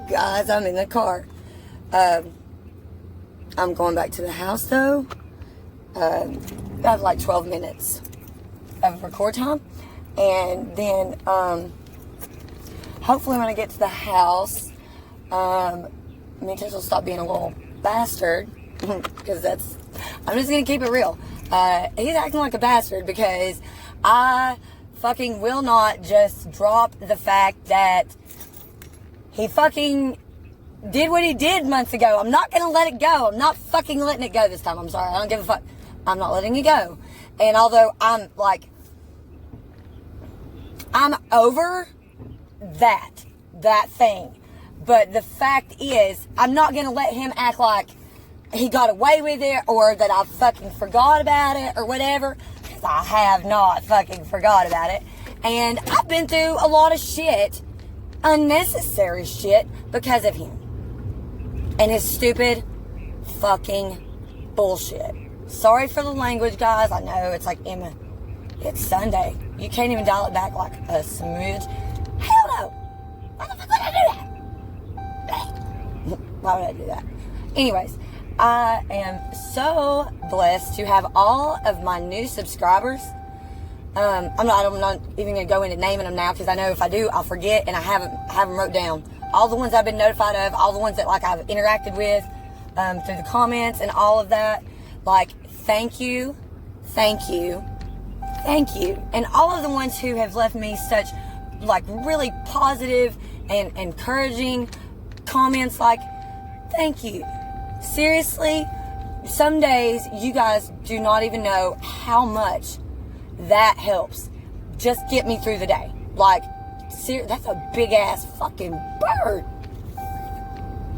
guys, I'm in the car. I'm going back to the house, though. I have like 12 minutes of record time. And then, hopefully when I get to the house, me and Tish will stop being a little bastard. Because I'm just going to keep it real. He's acting like a bastard because I fucking will not just drop the fact that he fucking did what he did months ago. I'm not going to let it go. I'm not fucking letting it go this time. I'm sorry. I don't give a fuck. I'm not letting it go. And although I'm over that thing. But the fact is, I'm not going to let him act like he got away with it or that I fucking forgot about it or whatever. Because I have not fucking forgot about it. And I've been through a lot of shit, unnecessary shit, because of him. And his stupid fucking bullshit. Sorry for the language, guys. I know it's like, Emma, it's Sunday. You can't even dial it back like a smooth. Hell no. Why the fuck would I do that? Why would I do that? Anyways, I am so blessed to have all of my new subscribers. I'm not even going to go into naming them now because I know if I do, I'll forget and I haven't them wrote down. All the ones I've been notified of, all the ones that like I've interacted with through the comments and all of that. Like, thank you. And all of the ones who have left me such like really positive and encouraging comments, like, thank you. Seriously, some days you guys do not even know how much that helps just get me through the day. Like, that's a big ass fucking bird.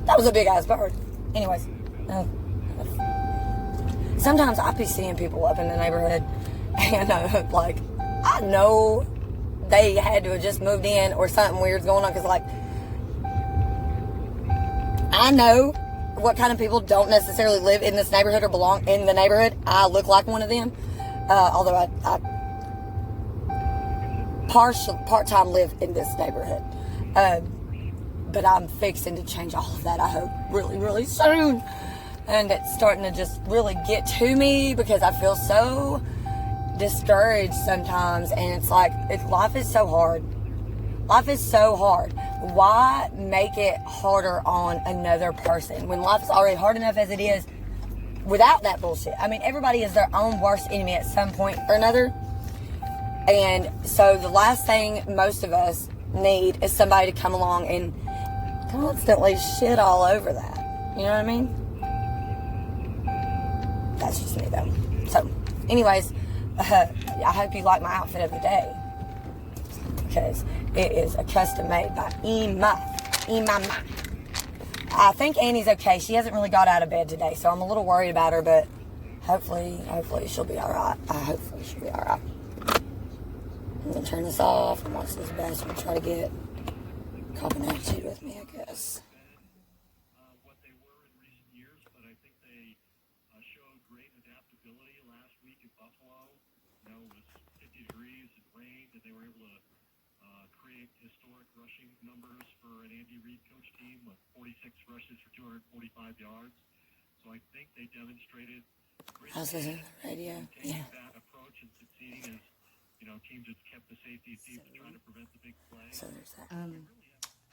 That was a big ass bird. Anyways, sometimes I be seeing people up in the neighborhood and like, I know they had to have just moved in or something weird's going on because like, I know what kind of people don't necessarily live in this neighborhood or belong in the neighborhood. I look like one of them. Although I part-time live in this neighborhood. But I'm fixing to change all of that, I hope, really, really soon. And it's starting to just really get to me because I feel so discouraged sometimes. And it's like, life is so hard. Life is so hard. Why make it harder on another person when life is already hard enough as it is without that bullshit? I mean, everybody is their own worst enemy at some point or another. And so the last thing most of us need is somebody to come along and constantly shit all over that. You know what I mean? That's just me though. So, anyways, I hope you like my outfit of the day. Because it is a custom made by Emma. I think Annie's okay. She hasn't really got out of bed today, so I'm a little worried about her, but hopefully she'll be alright. Hopefully she'll be alright. I'm going to turn this off and watch this bastard try to get cop an attitude with me, I guess. What they were in recent years, but I think they showed great adaptability last week in Buffalo. You know, it was 50 degrees and rained, and they were able to create historic rushing numbers for an Andy Reid coach team with 46 rushes for 245 yards. So I think they demonstrated great radio. Yeah. that approach and succeeding as, you know, teams have kept the safety deep to try to prevent the big play. So there's that. I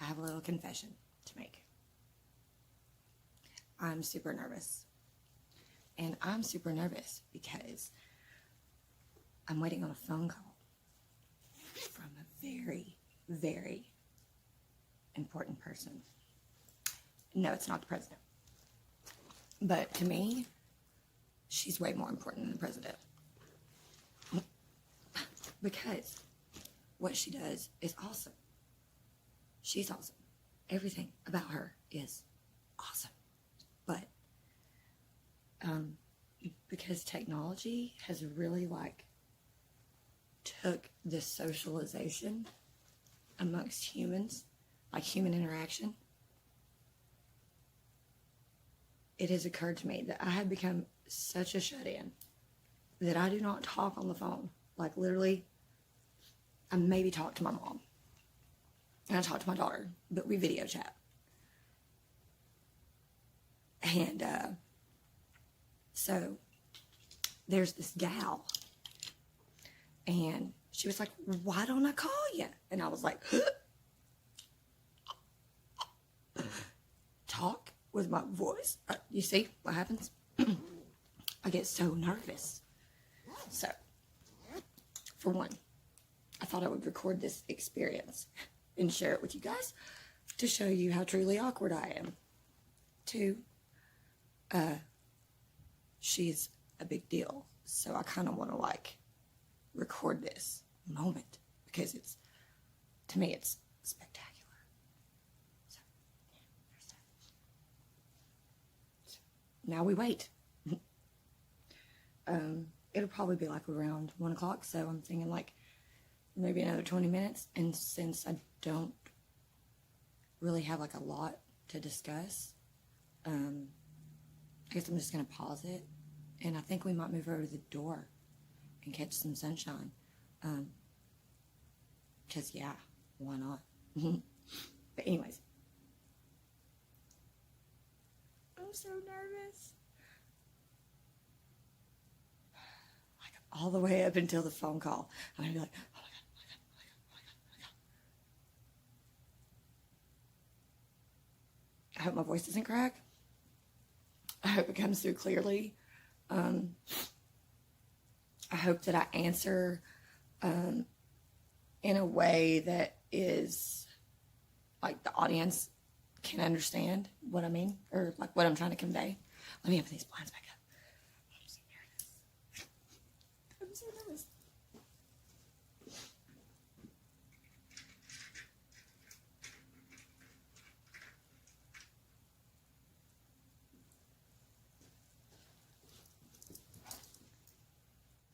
have a little confession to make. I'm super nervous. And I'm super nervous because I'm waiting on a phone call from a very, very important person. No, it's not the president. But to me, she's way more important than the president. Because what she does is awesome. She's awesome. Everything about her is awesome. But because technology has really like took the socialization amongst humans, like human interaction, it has occurred to me that I have become such a shut-in that I do not talk on the phone. Like literally, I maybe talk to my mom and I talk to my daughter, but we video chat. And so there's this gal, and she was like, why don't I call you? And I was like, talk with my voice. You see what happens? I get so nervous. So, for one, I thought I would record this experience and share it with you guys to show you how truly awkward I am. Two, she's a big deal. So I kind of want to like record this moment because it's, to me, it's spectacular. So, yeah, there's that. So, now we wait. It'll probably be like around 1 o'clock. So I'm thinking like maybe another 20 minutes. And since I don't really have like a lot to discuss, I guess I'm just going to pause it. And I think we might move over to the door and catch some sunshine. Because, yeah, why not? But anyways. I'm so nervous. Like, all the way up until the phone call. I'm going to be like, oh my God, oh my God, oh my God, oh my God, oh my God. I hope my voice doesn't crack. I hope it comes through clearly. I hope that I answer in a way that is like the audience can understand what I mean, or like what I'm trying to convey. Let me open these blinds back up. I'm so nervous. I'm so nervous.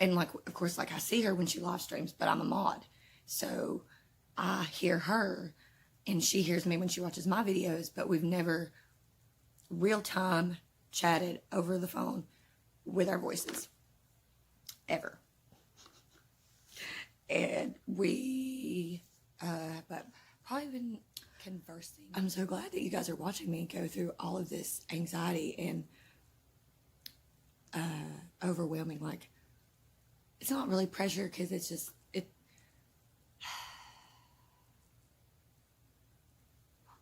And like, of course, like I see her when she live streams, but I'm a mod. So I hear her and she hears me when she watches my videos, but we've never real time chatted over the phone with our voices. Ever. And we, but probably been conversing. I'm so glad that you guys are watching me go through all of this anxiety and overwhelming, like, it's not really pressure because it's just,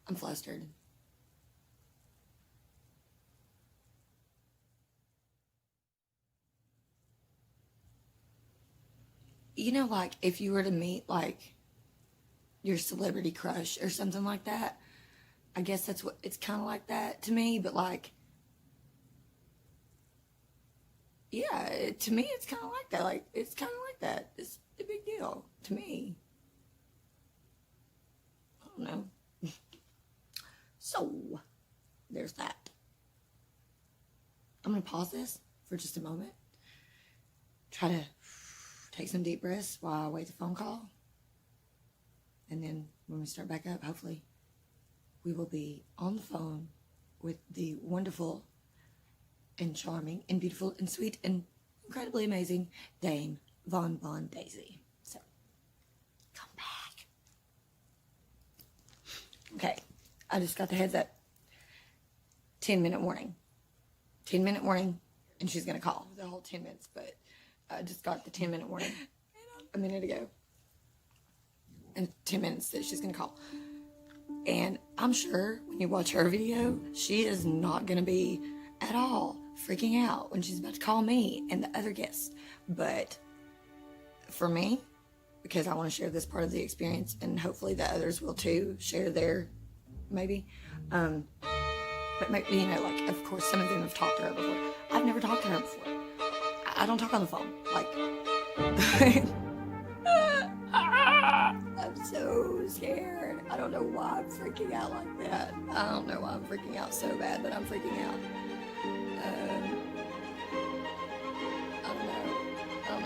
I'm flustered. You know, like, if you were to meet, like, your celebrity crush or something like that, I guess that's what, it's kind of like that to me, but, like, yeah, to me, it's kind of like that. Like, it's kind of like that. It's a big deal to me. I don't know. So, there's that. I'm going to pause this for just a moment. Try to take some deep breaths while I wait the phone call. And then when we start back up, hopefully, we will be on the phone with the wonderful and charming and beautiful and sweet and incredibly amazing Dame Von Bon Daisy. So, come back. Okay, I just got the heads up. 10-minute warning. 10-minute warning, and she's going to call the whole 10 minutes, but I just got the 10-minute warning a minute ago. And 10 minutes that she's going to call. And I'm sure when you watch her video, she is not going to be at all freaking out when she's about to call me and the other guests. But for me, because I want to share this part of the experience, and hopefully the others will too share their, maybe. But maybe, you know, like, of course, some of them have talked to her before. I've never talked to her before. I don't talk on the phone. Like, I'm so scared. I don't know why I'm freaking out like that. I don't know why I'm freaking out so bad, but I'm freaking out. I don't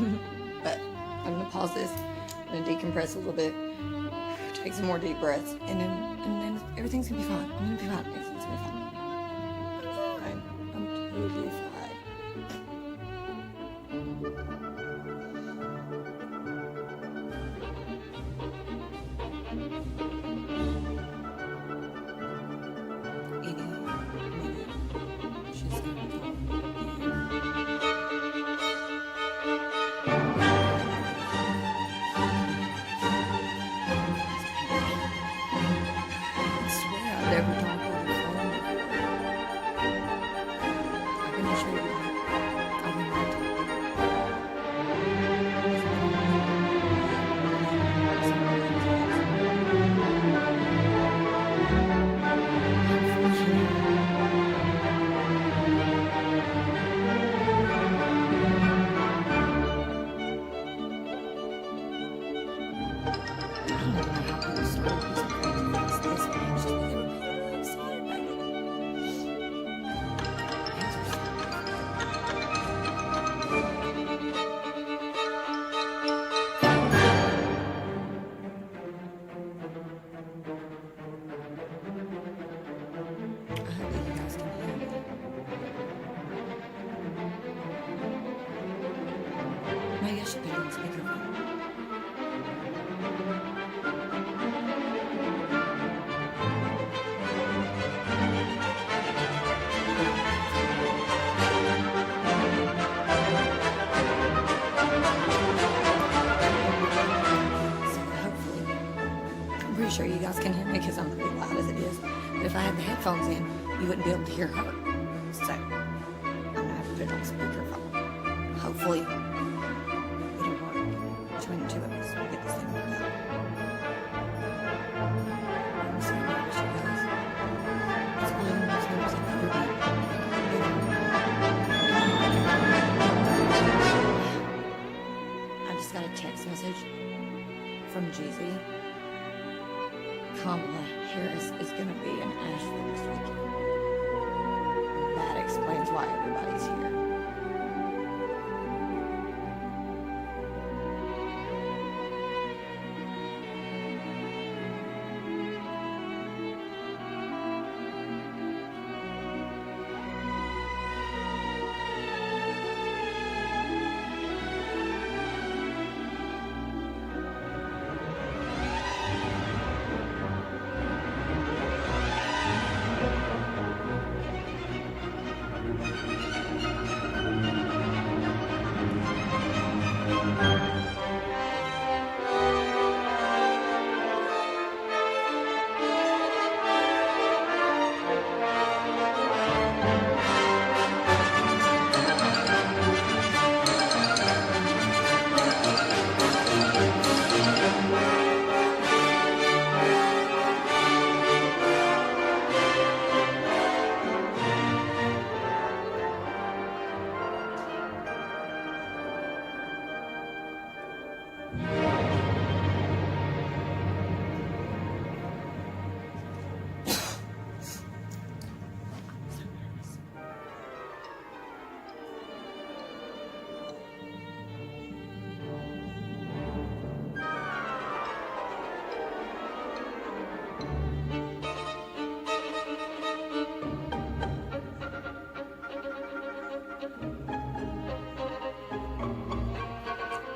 know. But I'm gonna pause this. I'm gonna decompress a little bit. Take some more deep breaths, and then everything's gonna be fine. I'm gonna be fine. Everything's gonna be fine. I'm fine. I'm totally fine. hope that you guys can hear me. Maybe I should put it on speakerphone. So hopefully, I'm pretty sure you guys can hear me because I'm pretty loud as it is. But if I had the headphones in, you wouldn't be able to hear her. So I'm gonna have to put it on speakerphone. Hopefully, it'll work between the two of us. We'll get this thing worked out. I'm so nervous, you guys. It's one of the most nervous I've ever been. I just got a text message from Jeezy. Kamala Harris is going to be in Asheville this weekend. That explains why everybody's here.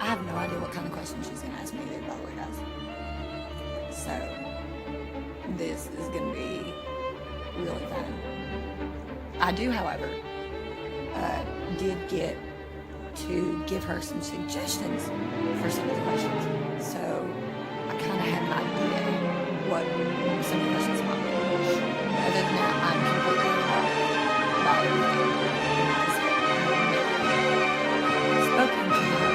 I have no idea what kind of question she's going to ask me either, by the way, guys. So, this is going to be really fun. I do, however, did get to give her some suggestions for some of the questions. So, I kind of had an idea what some of the questions might be. Other than that, I'm completely wrong about everything. Spoken to her.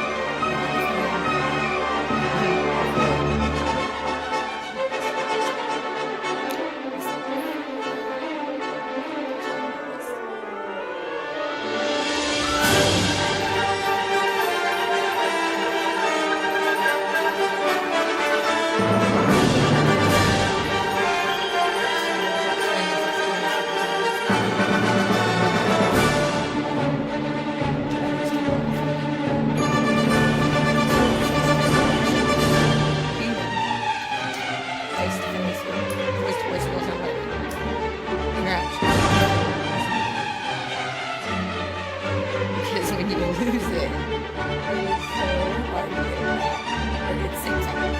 Because when you lose it, it's so hard to get back. Or it seems like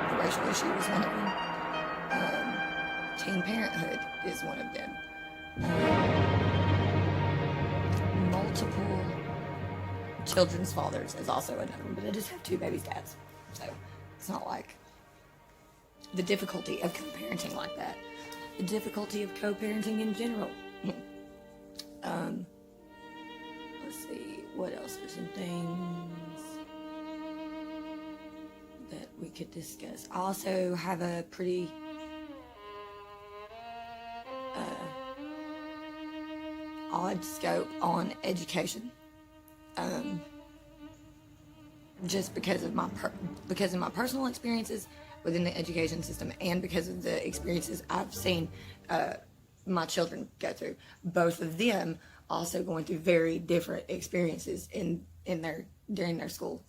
the racial issue is one of them. Teen parenthood is one of them. Multiple children's fathers is also another one, but I just have 2 babies' dads. So it's not like the difficulty of co-parenting like that. The difficulty of co-parenting in general. Let's see, what else are some things that we could discuss? I also have a pretty odd scope on education, just because of my personal experiences, within the education system, and because of the experiences I've seen my children go through. Both of them also going through very different experiences during their school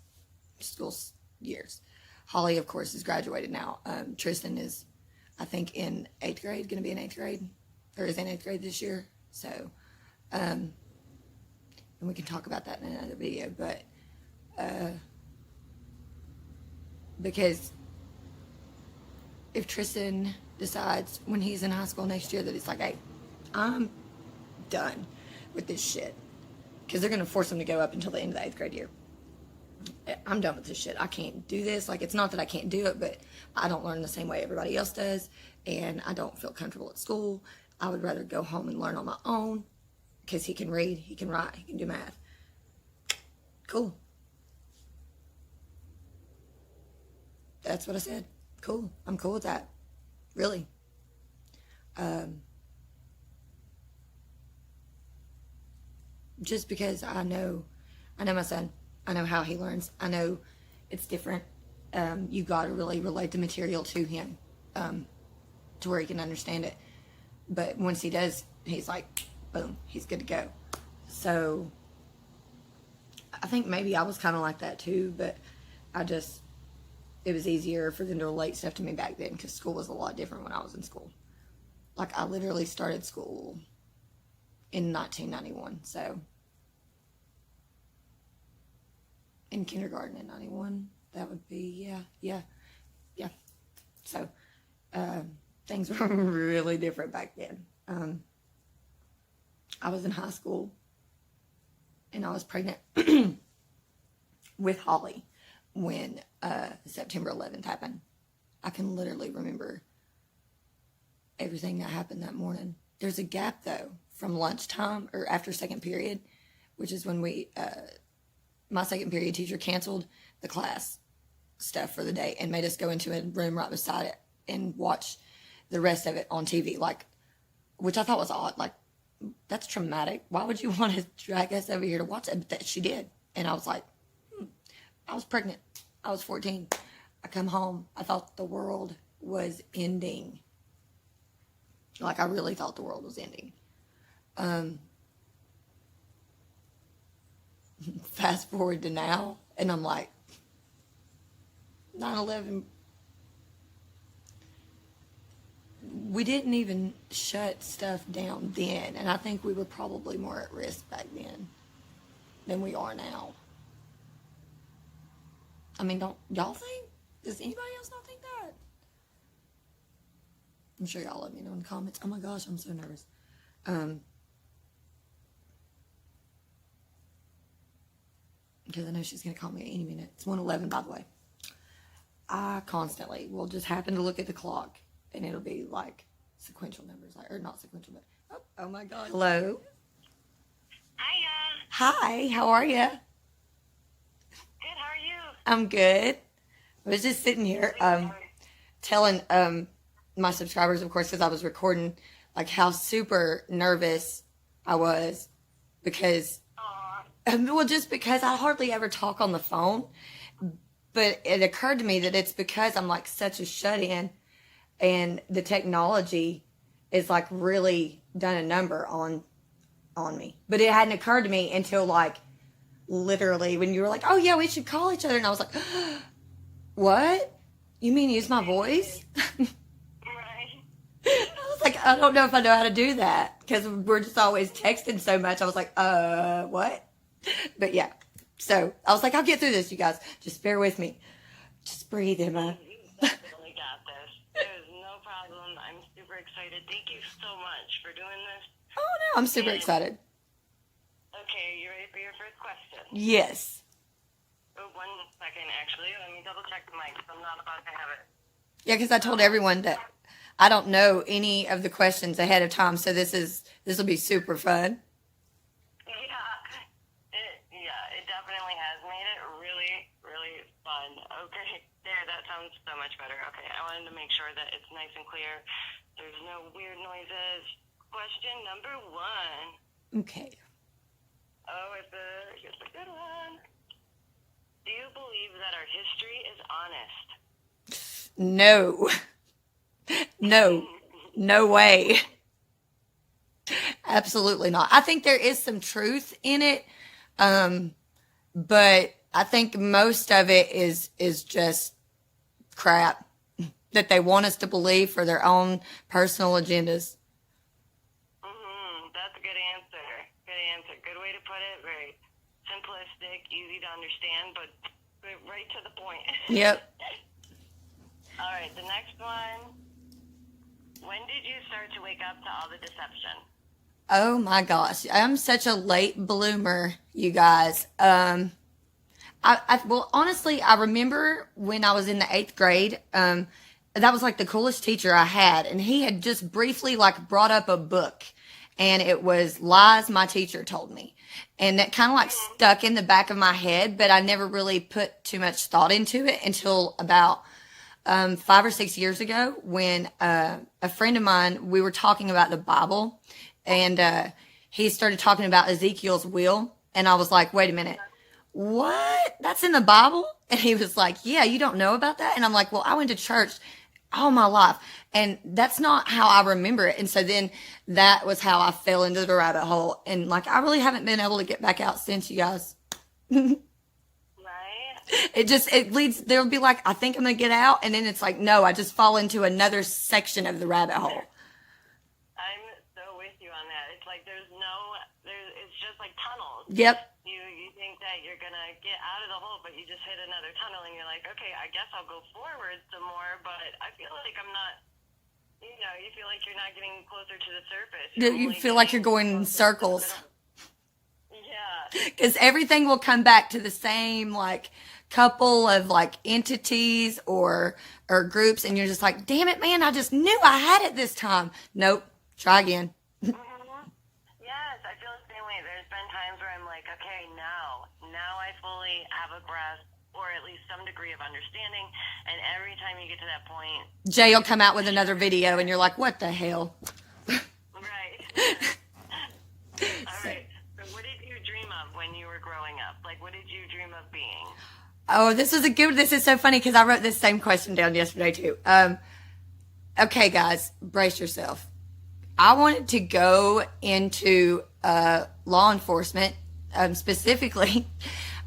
years. Holly, of course, is graduated now. Tristan is, I think, in 8th grade, going to be in 8th grade, or is in 8th grade this year. So, and we can talk about that in another video, but because if Tristan decides when he's in high school next year that he's like, hey, I'm done with this shit, because they're going to force him to go up until the end of the 8th grade year. I'm done with this shit. I can't do this. Like, it's not that I can't do it, but I don't learn the same way everybody else does, and I don't feel comfortable at school. I would rather go home and learn on my own, because he can read, he can write, he can do math. Cool. That's what I said. Cool. I'm cool with that. Really. Just because I know my son. I know how he learns. I know it's different. You got to really relate the material to him to where he can understand it. But once he does, he's like, boom, he's good to go. So I think maybe I was kind of like that too, but it was easier for them to relate stuff to me back then, because school was a lot different when I was in school. Like, I literally started school in 1991, so in kindergarten in 91, that would be, yeah. So, things were really different back then. I was in high school, and I was pregnant with Holly when September 11th happened. I can literally remember everything that happened that morning. There's a gap, though, from lunchtime or after second period, which is when my second period teacher canceled the class stuff for the day and made us go into a room right beside it and watch the rest of it on TV, which I thought was odd. Like, that's traumatic. Why would you want to drag us over here to watch it? But she did. And I was like, I was pregnant. I was 14. I come home. I thought the world was ending. Like, I really thought the world was ending. Fast forward to now, and I'm like, 9/11, we didn't even shut stuff down then, and I think we were probably more at risk back then than we are now. I mean, don't y'all think? Does anybody else not think that? I'm sure y'all let me know in the comments. Oh my gosh, I'm so nervous. Because I know she's going to call me any minute. It's 1:11, by the way. I constantly will just happen to look at the clock, and it'll be like sequential numbers, or not sequential, but oh my God. Hello. Hiya. Hi. How are you? Good. How are you? I'm good. I was just sitting here, telling my subscribers, of course, because I was recording, like, how super nervous I was because. Well, just because I hardly ever talk on the phone, but it occurred to me that it's because I'm like such a shut-in, and the technology is like really done a number on me. But it hadn't occurred to me until like literally when you were like, oh yeah, we should call each other, and I was like, what? You mean use my voice? Right. I was like, I don't know if I know how to do that, because we're just always texting so much. I was like, what? But yeah, so I was like, I'll get through this, you guys. Just bear with me. Just breathe, Emma. You definitely got this. There's no problem. I'm super excited. Thank you so much for doing this. Oh, no, I'm super excited. Okay, are you ready for your first question? Yes. Oh, 1 second, actually. Let me double check the mic. I'm not about to have it. Yeah, because I told everyone that I don't know any of the questions ahead of time, so this will be super fun. It definitely has made it really, really fun. Okay, there, that sounds so much better. Okay, I wanted to make sure that it's nice and clear. There's no weird noises. Question number 1. Okay. Oh, it's a good one. Do you believe that our history is honest? No. No way. Absolutely not. I think there is some truth in it, but I think most of it is just crap that they want us to believe for their own personal agendas. That's a good answer. Good answer. Good way to put it. Very simplistic, easy to understand, but right to the point. Yep. All right, the next one. When did you start to wake up to all the deception? Oh my gosh, I'm such a late bloomer, you guys. Well, honestly, I remember when I was in the 8th grade, that was like the coolest teacher I had. And he had just briefly like brought up a book, and it was Lies My Teacher Told Me. And that kind of like stuck in the back of my head, but I never really put too much thought into it until about 5 or 6 years ago when a friend of mine, we were talking about the Bible, and he started talking about Ezekiel's will. And I was like, wait a minute, what? That's in the Bible? And he was like, yeah, you don't know about that? And I'm like, well, I went to church all my life, and that's not how I remember it. And so then that was how I fell into the rabbit hole. And like, I really haven't been able to get back out since, you guys. Right? It leads, there'll be like, I think I'm going to get out. And then it's like, no, I just fall into another section of the rabbit hole. I'm so with you on that. It's like it's just like tunnels. Yep. You think that you're going to get out of the hole, but you just hit another tunnel, and you're like, okay, I guess I'll go forward some more, but I feel like I'm not, you feel like you're not getting closer to the surface. You feel like you're going in circles. Yeah. Because everything will come back to the same, like, couple of, like, entities or groups, and you're just like, damn it, man, I just knew I had it this time. Nope. Try again. Yes, I feel the same way. There's been times where I'm like, okay, now I fully have a grasp, or at least some degree of understanding, and every time you get to that point, Jay will come out with another video, and you're like, what the hell? right. All right. So what did you dream of when you were growing up? Like, what did you dream of being? Oh, this is so funny because I wrote this same question down yesterday too. Okay, guys, brace yourself. I wanted to go into law enforcement. Specifically,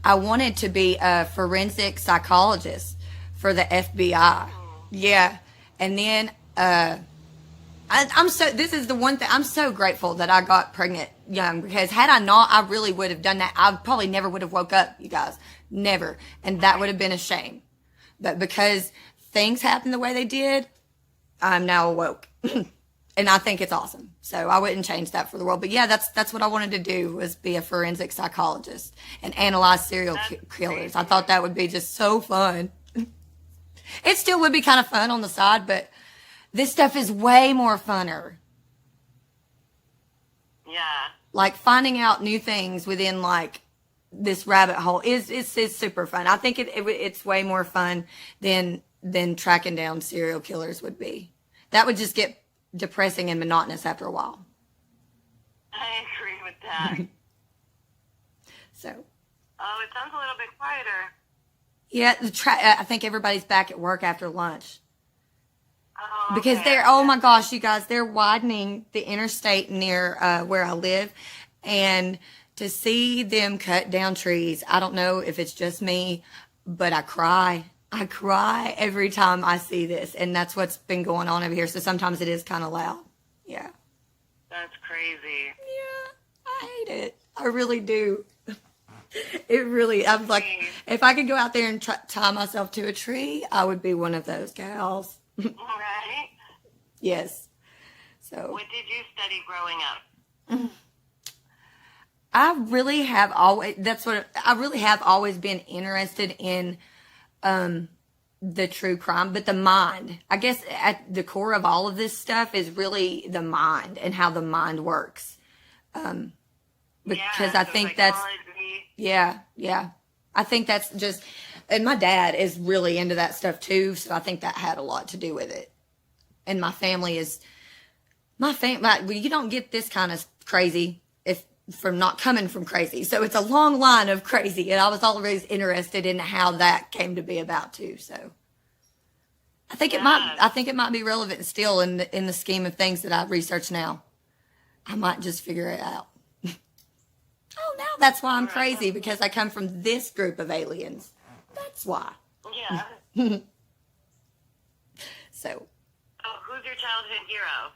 I wanted to be a forensic psychologist for the FBI. Yeah. And then this is the one thing, I'm so grateful that I got pregnant young, because had I not, I really would have done that. I probably never would have woke up, you guys. Never. And that would have been a shame. But because things happened the way they did, I'm now awoke. And I think it's awesome. So I wouldn't change that for the world. But yeah, that's what I wanted to do, was be a forensic psychologist and analyze serial killers. I thought that would be just so fun. It still would be kind of fun on the side, but this stuff is way more funner. Yeah. Like finding out new things within like this rabbit hole is super fun. I think it's way more fun than tracking down serial killers would be. That would just get depressing and monotonous after a while. I agree with that. So. Oh, it sounds a little bit quieter. Yeah, I think everybody's back at work after lunch. Oh, because okay. oh my gosh, you guys, they're widening the interstate near where I live. And to see them cut down trees, I don't know if it's just me, but I cry. I cry every time I see this. And that's what's been going on over here. So sometimes it is kind of loud. Yeah. That's crazy. Yeah, I hate it. I really do. It really, I'm like, if I could go out there and tie myself to a tree, I would be one of those gals. Right? Yes. So. What did you study growing up? I really have always been interested in the true crime, but the mind. I guess at the core of all of this stuff is really the mind and how the mind works. Because I think that's, yeah. I think that's just, and my dad is really into that stuff too, so I think that had a lot to do with it. And my family, you don't get this kind of crazy from not coming from crazy. So it's a long line of crazy, and I was always interested in how that came to be about too. So, I think it might. I think it might be relevant still in the scheme of things that I research now. I might just figure it out. Oh, now that's why I'm crazy, because I come from this group of aliens. That's why. Yeah. So. Oh, who's your childhood hero?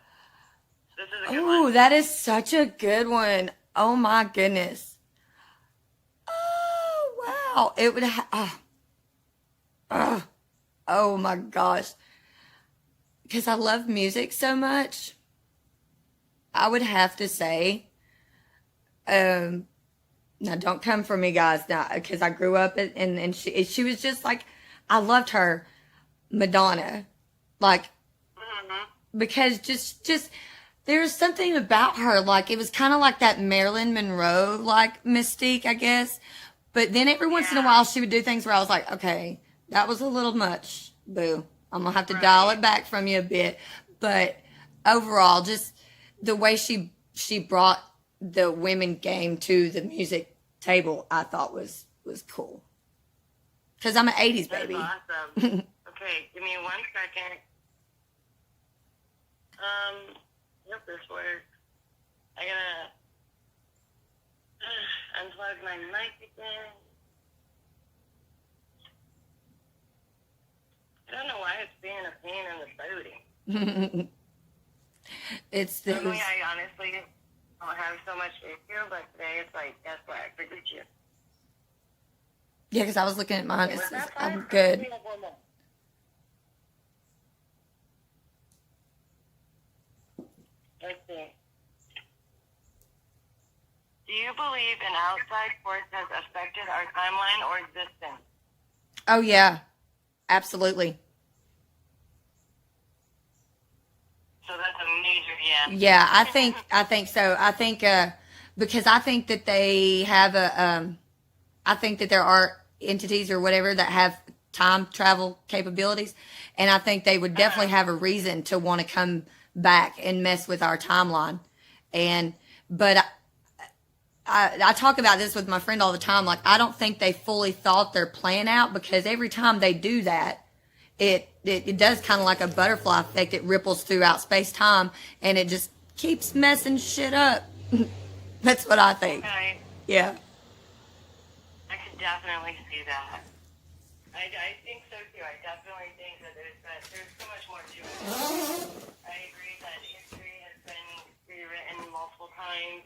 This is a good Oh, one. that is such a good one. Oh my goodness. Oh wow. It would. Oh my gosh. Because I love music so much, I would have to say, now don't come for me, guys, now, because I grew up and she was just like, I loved her, Madonna, like, because just there's something about her, like it was kind of like that Marilyn Monroe like mystique, I guess. But then every once in a while she would do things where I was like, okay, that was a little much, boo. I'm gonna have to dial it back from you a bit. But overall, just the way she brought the women game to the music table, I thought was cool. Because I'm an 80s baby. That's awesome. Okay, give me 1 second. Hope this works. I gotta unplug my mic again. I don't know why it's being a pain in the booty. It's the. Normally, I honestly don't have so much issue, but today it's like, guess what? I figured you. Yeah, because I was looking at mine. It Was says that I'm fine? good. Give me one more. Let's see. Do you believe an outside force has affected our timeline or existence? Oh yeah, absolutely. So that's a major yes. Yeah, I think so. I think because I think that they have I think that there are entities or whatever that have time travel capabilities, and I think they would definitely have a reason to want to come back and mess with our timeline. But I talk about this with my friend all the time. Like, I don't think they fully thought their plan out, because every time they do that, it does kind of like a butterfly effect. It ripples throughout space time, and it just keeps messing shit up. That's what I think. Okay. Yeah. I could definitely see that. I think so too. I definitely think that there's so much more to it. I agree that history has been rewritten multiple times.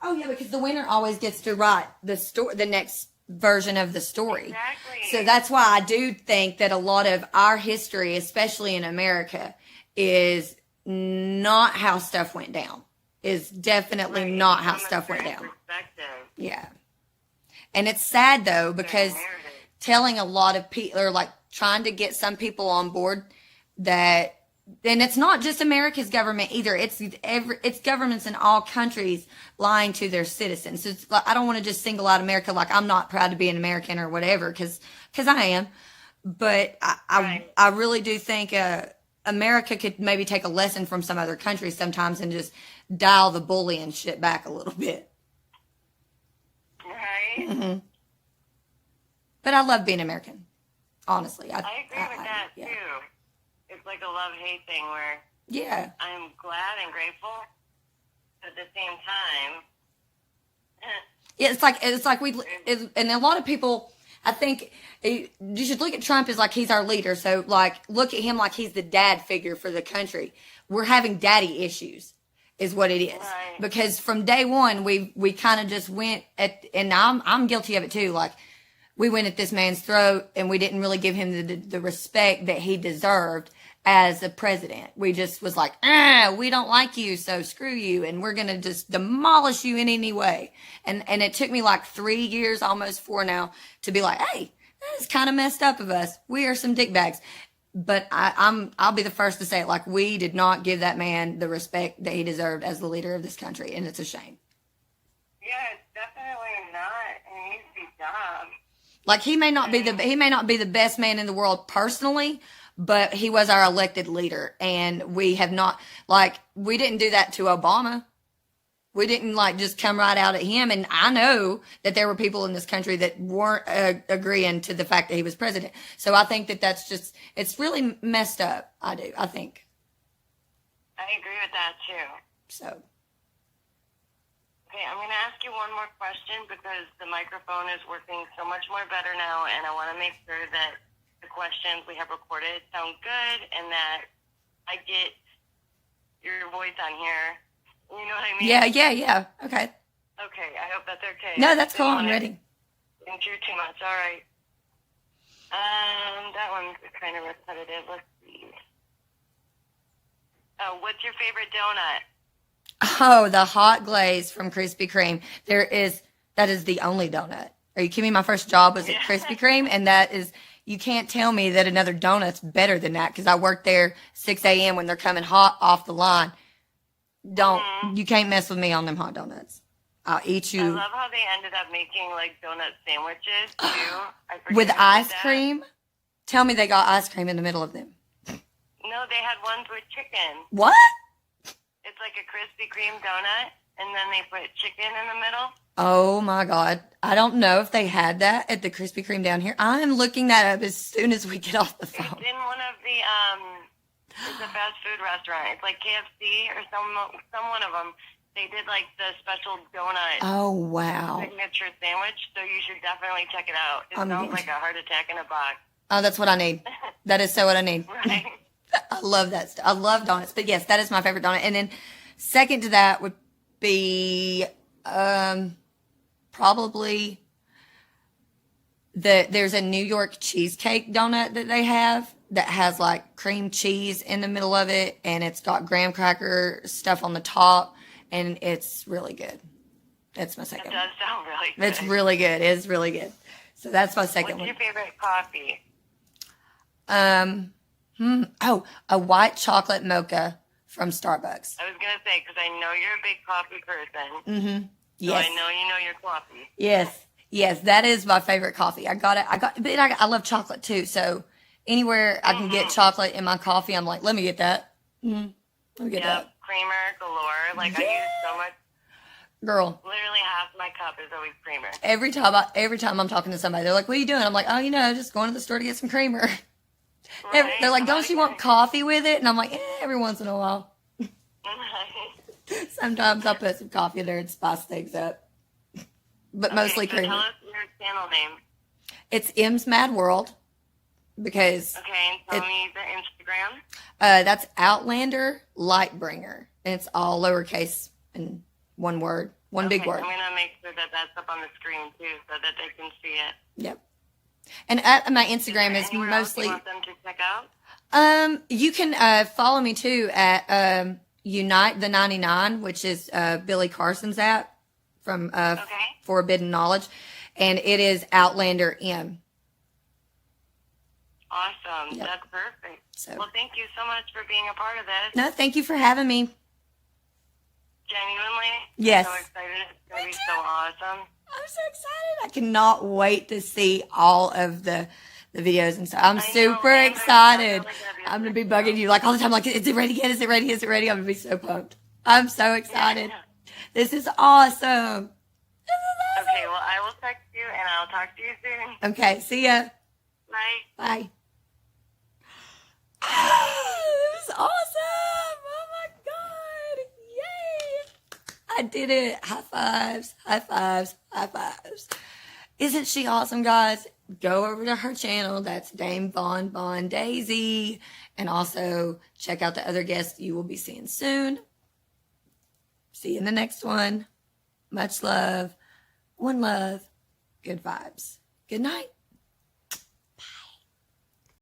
Oh yeah, because the winner always gets to write the next version of the story. Exactly. So that's why I do think that a lot of our history, especially in America, is not how stuff went down. Is definitely not how stuff went down. Yeah. And it's sad though, because telling a lot of people, or like trying to get some people on board that, and it's not just America's government either. It's governments in all countries lying to their citizens. So it's like, I don't want to just single out America. Like, I'm not proud to be an American or whatever, because I am. But I really do think America could maybe take a lesson from some other countries sometimes and just dial the bullying shit back a little bit. Right? Mm-hmm. But I love being American, honestly. I agree with that yeah. too. It's like a love-hate thing where Yeah. I'm glad and grateful, but at the same time, Yeah, it's like and a lot of people, I think you should look at Trump as like he's our leader. So like look at him like he's the dad figure for the country. We're having daddy issues, is what it is. Right. Because from day one we kind of just went at, and I'm guilty of it too. Like, we went at this man's throat and we didn't really give him the respect that he deserved as a president. We just was like, we don't like you, so screw you, and we're going to just demolish you in any way. And it took me like 3 years, almost 4 now, to be like, hey, that is kind of messed up of us. We are some dickbags. But I'll be the first to say it, like, we did not give that man the respect that he deserved as the leader of this country, and it's a shame. yeah, it's definitely not an easy job. Like, he may not be the best man in the world personally, but he was our elected leader, and we have not, like, we didn't do that to Obama. We didn't like just come right out at him. And I know that there were people in this country that weren't agreeing to the fact that he was president. So I think that that's just, it's really messed up. I think. I agree with that too. So. Okay, I'm going to ask you one more question because the microphone is working so much more better now, and I want to make sure that the questions we have recorded sound good and that I get your voice on here. You know what I mean? Yeah. Okay. Okay, I hope that's okay. No, that's cool. I'm ready. Intrude too much. All right. That one's kind of repetitive. Let's see. What's your favorite donut? Oh, the hot glaze from Krispy Kreme. That is the only donut. Are you kidding me? My first job was at Krispy Kreme, and you can't tell me that another donut's better than that because I worked there 6 a.m. when they're coming hot off the line. You can't mess with me on them hot donuts. I'll eat you. I love how they ended up making like donut sandwiches too. With ice cream? Tell me they got ice cream in the middle of them. No, they had ones with chicken. What? It's like a Krispy Kreme donut, and then they put chicken in the middle. Oh my God. I don't know if they had that at the Krispy Kreme down here. I'm looking that up as soon as we get off the phone. It's in one of the, it's a fast food restaurant. It's like KFC or some one of them. They did like the special donut. Oh, wow. Signature sandwich, so you should definitely check it out. It sounds like a heart attack in a box. Oh, that's what I need. That is so what I need. Right. I love that stuff. I love donuts. But yes, that is my favorite donut. And then second to that would be probably there's a New York cheesecake donut that they have that has like cream cheese in the middle of it, and it's got graham cracker stuff on the top, and it's really good. That's my second. It does sound really good. It's really good. It's really good. So that's my second one. What's your favorite coffee? A white chocolate mocha from Starbucks. I was gonna say because I know you're a big coffee person. Mm-hmm. Yes. So I know you know your coffee. Yes, that is my favorite coffee. But I love chocolate too. So anywhere I can get chocolate in my coffee, I'm like, let me get that. Mm-hmm. Let me get that. Creamer galore. Like I use so much. Girl. Literally half my cup is always creamer. Every time I'm talking to somebody, they're like, what are you doing? I'm like, oh, just going to the store to get some creamer. Right. They're like, don't you want coffee with it? And I'm like, every once in a while. Sometimes I'll put some coffee in there and spice things up. But mostly creamer. Tell us your channel name. It's M's Mad World. Because and tell me the Instagram. That's Outlander Lightbringer. And it's all lowercase and one word. One big word. I'm going to make sure that that's up on the screen too so that they can see it. Yep. And my Instagram is mostly. Else you want them to check out? You can follow me too at Unite the 99, which is Billy Carson's app from Forbidden Knowledge, and it is Outlander M. Awesome, that's perfect. So, well, thank you so much for being a part of this. No, thank you for having me. Genuinely, yes. I'm so excited. It's going to be so awesome. I'm so excited. I cannot wait to see all of the videos and stuff. I'm super excited. I'm going to be bugging you like all the time. Like, is it ready yet? Is it ready? Is it ready? I'm going to be so pumped. I'm so excited. This is awesome. Okay, well, I will text you and I'll talk to you soon. Okay, see ya. Bye. Bye. It was awesome. Oh my God. Yay. I did it. High fives. High fives. High fives. Isn't she awesome, guys? Go over to her channel. That's Dame Bon Daisy. And also check out the other guests you will be seeing soon. See you in the next one. Much love. One love. Good vibes. Good night.